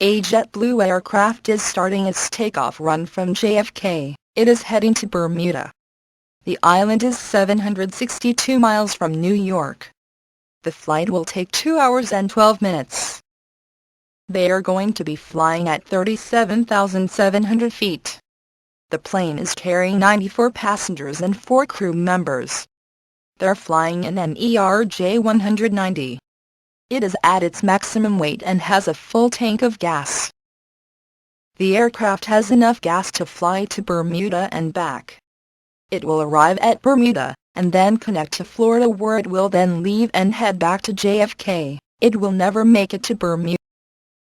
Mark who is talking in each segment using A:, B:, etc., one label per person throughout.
A: A JetBlue aircraft is starting its takeoff run from JFK. It is heading to Bermuda. The island is 762 miles from New York. The flight will take 2 hours and 12 minutes. They are going to be flying at 37,700 feet. The plane is carrying 94 passengers and 4 crew members. They're flying in an ERJ-190. It is at its maximum weight and has a full tank of gas. The aircraft has enough gas to fly to Bermuda and back. It will arrive at Bermuda, and then connect to Florida, where it will then leave and head back to JFK. It will never make it to Bermuda.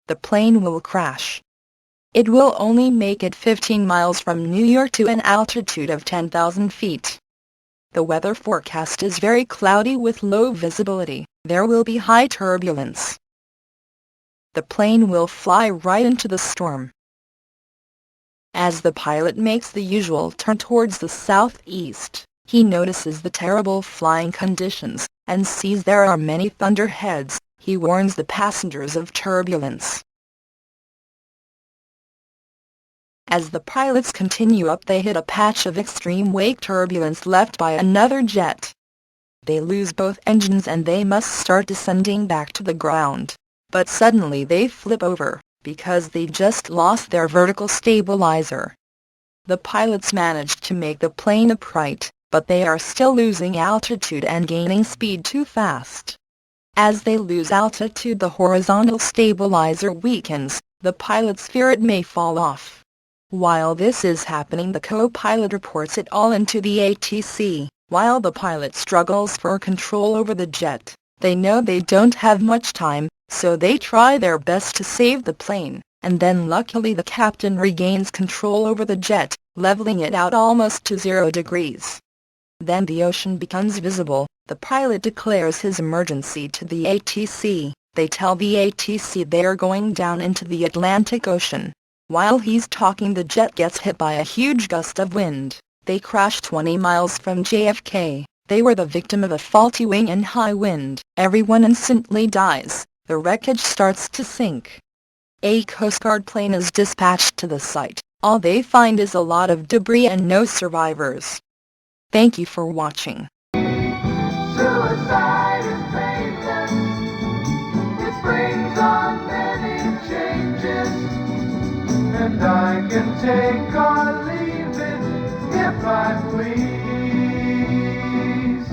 A: The plane will crash. It will only make it 15 miles from New York to an altitude of 10,000 feet. The weather forecast is very cloudy with low visibility. There will be high turbulence. The plane will fly right into the storm. As the pilot makes the usual turn towards the southeast, he notices the terrible flying conditions, and sees there are many thunderheads. He warns the passengers of turbulence. As the pilots continue up, they hit a patch of extreme wake turbulence left by another jet. They lose both engines and they must start descending back to the ground. But suddenly they flip over, because they just lost their vertical stabilizer. The pilots manage to make the plane upright, but they are still losing altitude and gaining speed too fast. As they lose altitude, the horizontal stabilizer weakens. The pilots fear it may fall off. While this is happening, the co-pilot reports it all into the ATC. While the pilot struggles for control over the jet, they know they don't have much time, so they try their best to save the plane, and then luckily the captain regains control over the jet, leveling it out almost to 0 degrees. Then the ocean becomes visible. The pilot declares his emergency to the ATC. They tell the ATC they are going down into the Atlantic Ocean. While he's talking, the jet gets hit by a huge gust of wind. They crash 20 miles from JFK. They were the victim of a faulty wing and high wind. Everyone instantly dies. The wreckage starts to sink. A Coast Guard plane is dispatched to the site. All they find is a lot of debris and no survivors. Thank you for watching.
B: Suicide is painless. It brings on many changes, and I can take or leave it if I please.